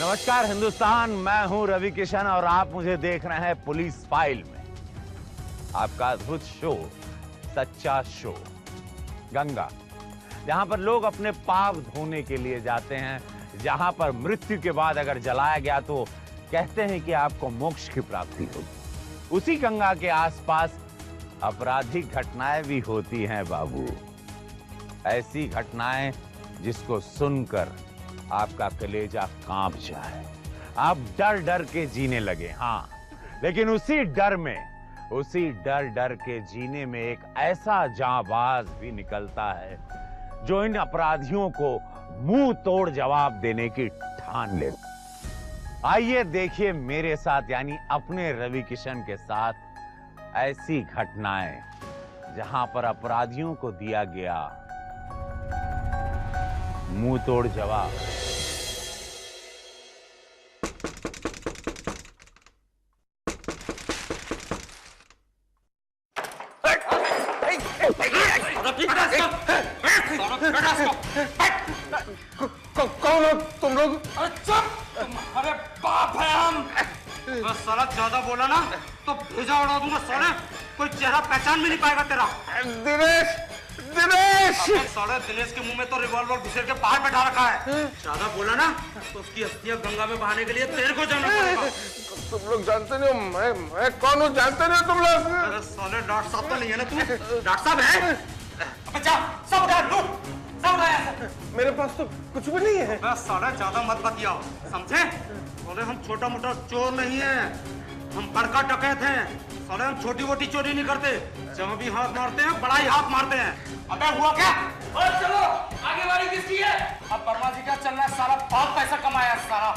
नमस्कार हिंदुस्तान, मैं हूं रवि किशन और आप मुझे देख रहे हैं पुलिस फाइल में। आपका अद्भुत शो, सच्चा शो। गंगा, जहां पर लोग अपने पाप धोने के लिए जाते हैं, जहां पर मृत्यु के बाद अगर जलाया गया तो कहते हैं कि आपको मोक्ष की प्राप्ति होगी। उसी गंगा के आसपास आपराधिक घटनाएं भी होती हैं बाबू। ऐसी घटनाएं जिसको सुनकर आपका कलेजा कांप जाए, आप डर डर के जीने लगे। हाँ, लेकिन उसी डर के जीने में एक ऐसा जांबाज भी निकलता है जो इन अपराधियों को मुंह तोड़ जवाब देने की ठान लेता। आइए देखिए मेरे साथ, यानी अपने रवि किशन के साथ ऐसी घटनाएं जहां पर अपराधियों को दिया गया मुंह तोड़ जवाब। कौन हो तुम लोग? चुप! तुम्हारे बाप है हम। बस साला ज्यादा बोला ना तो भेजा उड़ा दूंगा साले। कोई चेहरा पहचान भी नहीं पाएगा तेरा। दिनेश, दिनेश! साले दिनेश के मुंह में तो रिवॉल्वर घुसेड़ के बाहर बैठा रखा है। ज्यादा बोला ना तो उसकी अस्थियां गंगा में बहाने के लिए तेरे को जाना पड़ेगा। तुम लोग जानते नहीं हो मैं कौन हूँ? जानते नहीं हो तुम लोग? अरे साले डॉक्टर साहब तो नहीं है ना तू? डॉक्टर साहब है? अबे जा, सब उठा लो, सब उठाया। मेरे पास तो कुछ भी नहीं है। बस साले ज्यादा मत बतियाओ, समझे? बोले हम छोटा मोटा चोर नहीं है, हम बड़का डकैत हैं। साले हम छोटी मोटी चोरी नहीं करते, जब भी हाथ मारते हैं बड़ा ही हाथ मारते हैं। अबे हुआ क्या? और चलो आगे वाली किसकी है? अब वर्मा जी का चलना है, सारा बहुत पैसा कमाया सारा।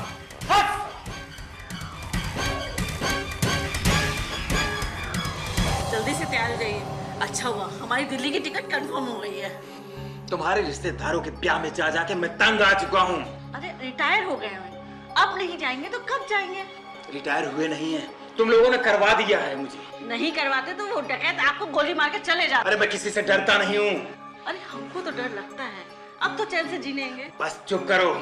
जल्दी से तैयार हो जाइए। अच्छा हुआ हमारी दिल्ली की टिकट कंफर्म हो गई है। तुम्हारे रिश्तेदारों के ब्याह में जा जाके मैं तंग आ चुका हूँ। अरे रिटायर हो गए हैं, अब नहीं जाएंगे तो कब जाएंगे? रिटायर हुए नहीं है, तुम लोगों ने करवा दिया है मुझे। नहीं करवाते तो वो डकैत आपको गोली मार के चले जाते। अरे मैं किसी से डरता नहीं हूँ। अरे हमको तो डर लगता है, अब तो चैन से जीनेंगे। बस चुप करो।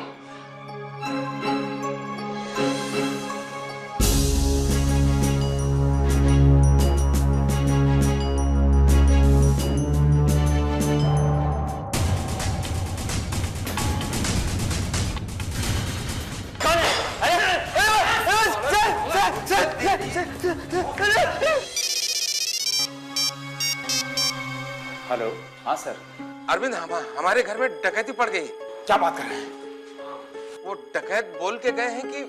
हेलो, हाँ सर। अरविंद, हमारे घर में डकैती पड़ गई। क्या बात कर रहे हैं? वो डकैत बोल के गए हैं कि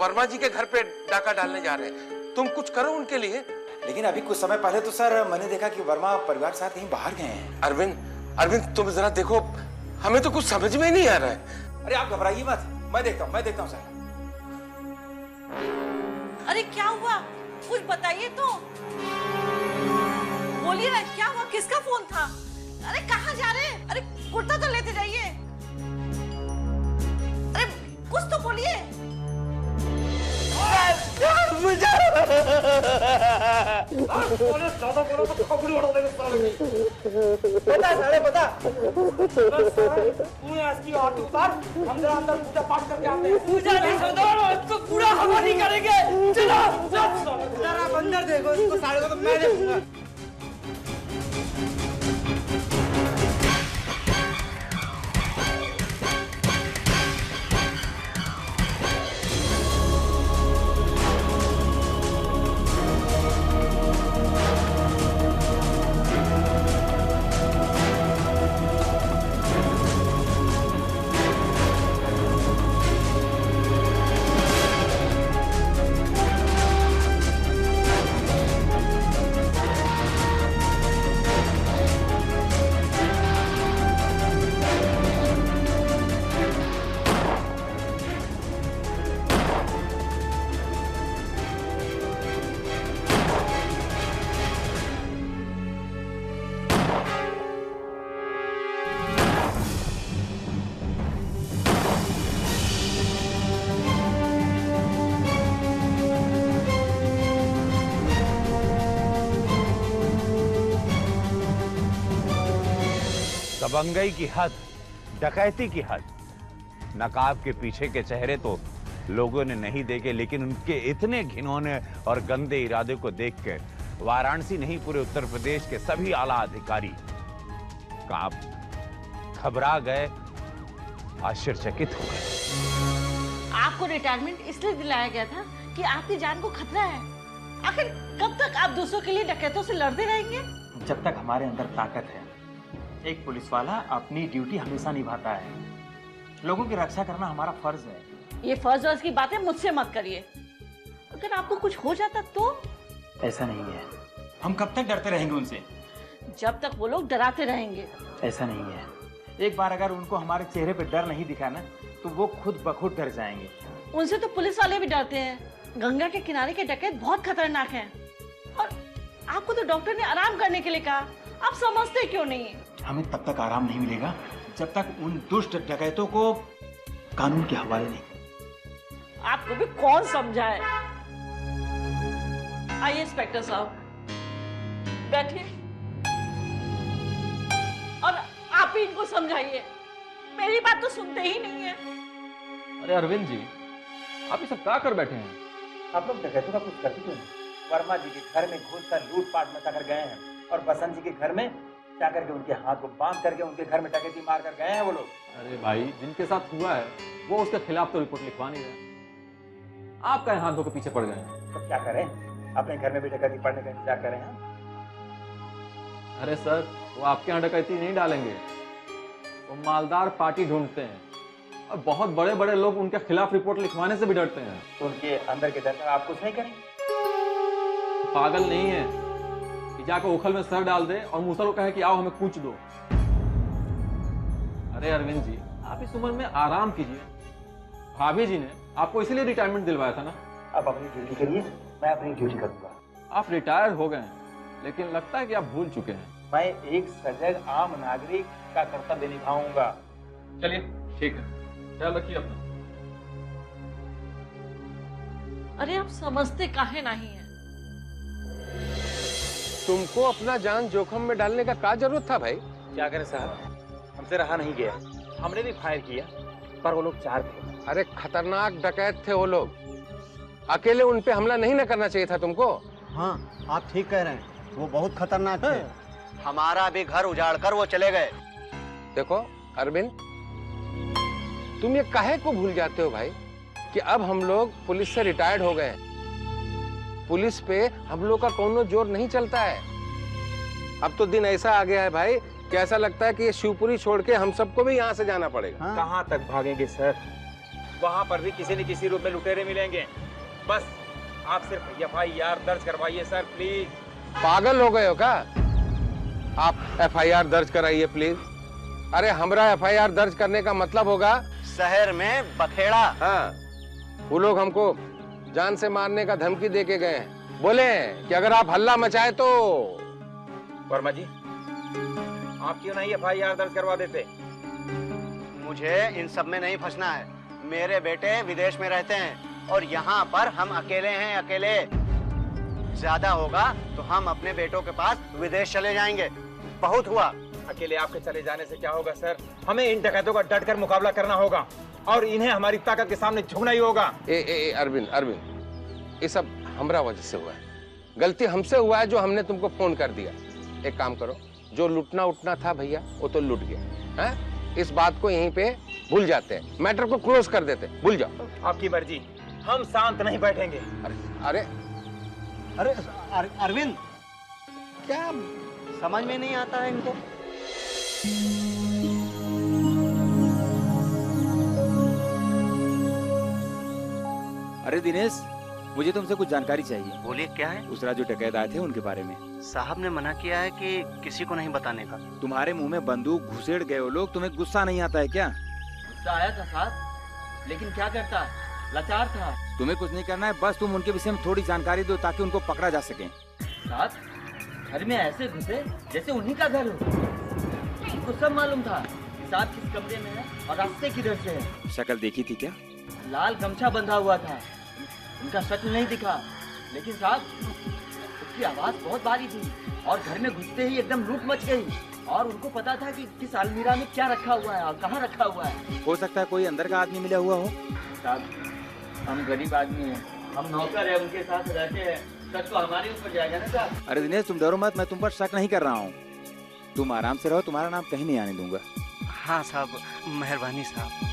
वर्मा जी के घर पे डाका डालने जा रहे हैं। तुम कुछ करो उनके लिए। लेकिन अभी कुछ समय पहले तो सर मैंने देखा कि वर्मा परिवार के साथ कहीं बाहर गए हैं। अरविंद तुम जरा देखो, हमें तो कुछ समझ में ही नहीं आ रहा है। अरे आप घबराइए मत, मैं देखता हूँ सर। अरे क्या हुआ, कुछ बताइए तो। बोलिए ना, क्या हुआ? किसका फोन था? अरे कहाँ जा रहे हैं? अरे कुर्ता तो लेते जाइए। अरे कुछ तो बोलिए। बता तू आज की ऑटो उतार, हम जरा अंदर पूजा पाठ करके आते हैं। पूजा नहीं सरदार, इसको पूरा हवा नहीं करेंगे। चलो जरा अंदर देखो, इसको सारे को तो मैं देखूंगा। दबंगई की हद, डकैती की हद। नकाब के पीछे के चेहरे तो लोगों ने नहीं देखे, लेकिन उनके इतने घिनौने और गंदे इरादे को देखकर वाराणसी नहीं पूरे उत्तर प्रदेश के सभी आला अधिकारी कांप घबरा गए, आश्चर्यचकित हो गए। आपको रिटायरमेंट इसलिए दिलाया गया था कि आपकी जान को खतरा है। आखिर कब तक आप दूसरों के लिए डकैतों से लड़ते रहेंगे? जब तक हमारे अंदर ताकत है, एक पुलिस वाला अपनी ड्यूटी हमेशा निभाता है। लोगों की रक्षा करना हमारा फर्ज है। ये फर्ज वर्ज की बातें मुझसे मत करिए। अगर आपको कुछ हो जाता तो? ऐसा नहीं है। हम कब तक डरते रहेंगे उनसे? जब तक वो लोग डराते रहेंगे। ऐसा नहीं है। एक बार अगर उनको हमारे चेहरे पे डर नहीं दिखा ना, तो वो खुद ब खुद डर जाएंगे। उनसे तो पुलिस वाले भी डरते हैं। गंगा के किनारे के डकैत बहुत खतरनाक हैं। और आपको तो डॉक्टर ने आराम करने के लिए कहा, आप समझते क्यों नहीं है? हमें तब तक आराम नहीं मिलेगा जब तक उन दुष्ट डकैतों को कानून के हवाले नहीं। आपको भी कौन समझाए? आइए इंस्पेक्टर साहब, बैठिए और आप ही इनको समझाइए। मेरी बात तो सुनते ही नहीं है। अरे अरविंद जी, आप ये सब क्या कर बैठे हैं? आप लोग डकैतों का कुछ करते क्यों नहीं? वर्मा जी के घर में घुसकर लूटपाट मचा कर गए हैं और बसंत जी के घर में जाकर के उनके हाथ को बांध करके उनके घर में डकैती मार कर गए हैं वो लोग। अरे भाई, जिनके साथ हुआ है वो उसके खिलाफ तो रिपोर्ट लिखवा नहीं रहे। आप कहीं हाथ धो के पीछे पड़ गए हैं। तो क्या करें? अपने घर में भी डकैती पड़ने का इंतजार करें हम? अरे सर, वो आपके यहाँ डकैती नहीं डालेंगे। वो मालदार पार्टी ढूंढते हैं और बहुत बड़े बड़े लोग उनके खिलाफ रिपोर्ट लिखवाने से भी डरते हैं। तो उनके अंदर के डर में आप कुछ नहीं करेंगे? पागल नहीं है कि जाकर उखल में सर डाल दे और मूसर को कहे कि आओ हमें कूच दो। अरे अरविंद जी, आप इस उम्र में आराम कीजिए। भाभी जी ने आपको इसीलिए रिटायरमेंट दिलवाया था ना। आप अपनी ड्यूटी करिए, मैं अपनी ड्यूटी करूंगा। आप रिटायर हो गए हैं, लेकिन लगता है कि आप भूल चुके हैं। मैं एक सजग आम नागरिक का कर्तव्य निभाऊंगा। चलिए ठीक है, ख्याल रखिए अपना। अरे आप समझते काहे नहीं है? तुमको अपना जान जोखिम में डालने का क्या जरूरत था भाई? क्या करें साहब, हमसे रहा नहीं गया। हमने भी फायर किया, पर वो लोग 4 थे। अरे खतरनाक डकैत थे वो लोग। अकेले उन पे हमला नहीं ना करना चाहिए था तुमको। हाँ, आप ठीक कह रहे हैं, वो बहुत खतरनाक थे। हमारा भी घर उजाड़ कर वो चले गए। देखो अरविंद, तुम ये काहे को भूल जाते हो भाई कि अब हम लोग पुलिस से रिटायर्ड हो गए हैं। पुलिस पे हम लोग का कोनो जोर नहीं चलता है। अब तो दिन ऐसा आ गया है भाई कि ऐसा लगता है कि ये शिवपुरी छोड़ के हम सबको भी यहाँ से जाना पड़ेगा। हाँ। कहाँ तक भागेंगे सर? वहाँ पर भी किसी न किसी रूप में लुटेरे मिलेंगे। बस आप सिर्फ FIR दर्ज करवाइए सर, प्लीज। पागल हो गए हो क्या? आप FIR दर्ज कराइए प्लीज। अरे हमरा FIR दर्ज करने का मतलब होगा शहर में बखेड़ा। हाँ, वो लोग हमको जान से मारने का धमकी दे के गए हैं। बोले कि अगर आप हल्ला मचाए तो। वर्मा जी, आप क्यों नहीं FIR दर्ज करवा देते? मुझे इन सब में नहीं फंसना है। मेरे बेटे विदेश में रहते हैं और यहाँ पर हम अकेले हैं, अकेले। ज्यादा होगा तो हम अपने बेटों के पास विदेश चले जाएंगे। बहुत हुआ। अकेले आपके चले जाने से क्या होगा सर? हमें इन डकैतों का डटकर मुकाबला करना होगा और इन्हें हमारी ताकत के सामने झुकना ही होगा। अरविंद, ये सब हमरा वजह से हुआ है। गलती हमसे हुआ है जो हमने तुमको फोन कर दिया। एक काम करो, जो लूटना उठना था भैया वो तो लूट गया है। इस बात को यहीं पे भूल जाते हैं, मैटर को क्लोज कर देते हैं, भूल जाओ। आपकी मर्जी, हम शांत नहीं बैठेंगे। अरे अरे अरविंद, क्या समझ में नहीं आता है इनको? अरे दिनेश, मुझे तुमसे कुछ जानकारी चाहिए। बोलिए क्या है? उस रात जो डकैत आए थे उनके बारे में। साहब ने मना किया है कि किसी को नहीं बताने का। तुम्हारे मुंह में बंदूक घुसेड़ गए वो लोग, तुम्हें गुस्सा नहीं आता है क्या? गुस्सा आया था साहब, लेकिन क्या करता, लाचार था। तुम्हें कुछ नहीं करना है, बस तुम उनके विषय में थोड़ी जानकारी दो ताकि उनको पकड़ा जा सके। साहब, घर में ऐसे घुसे जैसे उन्हीं का घर हो। उनको सब मालूम था कि साहब किस कमरे में है और रास्ते किधर से है। शक्ल देखी थी क्या? लाल गमछा बंधा हुआ था, उनका शक्ल नहीं दिखा, लेकिन साहब उसकी आवाज बहुत भारी थी और घर में घुसते ही एकदम लूट मच गई। और उनको पता था कि किस अलमीरा में क्या रखा हुआ है और कहाँ रखा हुआ है। हो सकता है कोई अंदर का आदमी मिला हुआ हो। साहब हम गरीब आदमी हैं, हम नौकर है, उनके साथ रहते हैं, शक तो हमारे ऊपर जाएगा ना साहब। अरे दिनेश तुम डरो मत, मैं तुम पर शक नहीं कर रहा हूँ। तुम आराम से रहो, तुम्हारा नाम कहीं नहीं आने दूंगा। हाँ साहब, मेहरबानी साहब।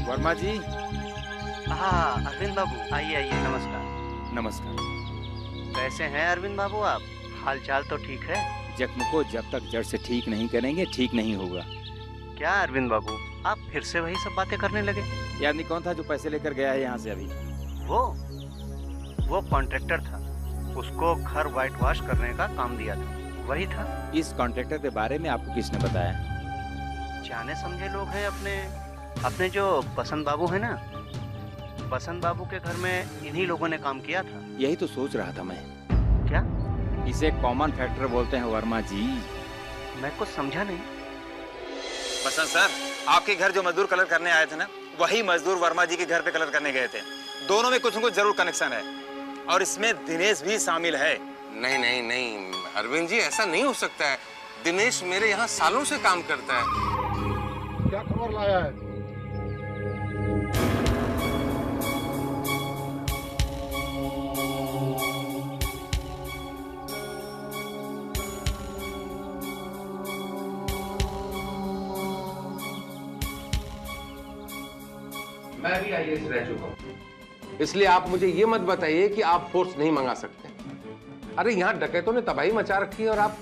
वर्मा जी। हाँ अरविंद बाबू, आइए आइए, नमस्कार। नमस्कार। कैसे हैं अरविंद बाबू आप? हाल चाल तो ठीक है? जख्म को जब तक जड़ से ठीक नहीं करेंगे ठीक नहीं होगा। क्या अरविंद बाबू, आप फिर से वही सब बातें करने लगे? ये आदमी कौन था जो पैसे लेकर गया है यहाँ से अभी? वो कॉन्ट्रैक्टर था, उसको घर व्हाइट वॉश करने का काम दिया था, वही था। इस कॉन्ट्रैक्टर के बारे में आपको किसने बताया? जाने समझे लोग हैं अपने जो बसंत बाबू है ना, बसंत बाबू के घर में इन्हीं लोगों ने काम किया था। यही तो सोच रहा था मैं। क्या? इसे कॉमन फैक्टर बोलते हैं वर्मा जी। मैं कुछ समझा नहीं। बसंत सर, आपके घर जो मजदूर कलर करने आए थे ना, वही मजदूर वर्मा जी के घर पे कलर करने गए थे। दोनों में कुछ न कुछ जरूर कनेक्शन है, और इसमें दिनेश भी शामिल है। नहीं नहीं नहीं अरविंद जी, ऐसा नहीं हो सकता है। दिनेश मेरे यहाँ सालों से काम करता है। क्या खबर लाया है? मैं भी आईएएस रह चुका हूँ, इसलिए आप मुझे ये मत बताइए कि आप फोर्स नहीं मंगा सकते। अरे यहाँ डकैतों ने तबाही मचा रखी है और आप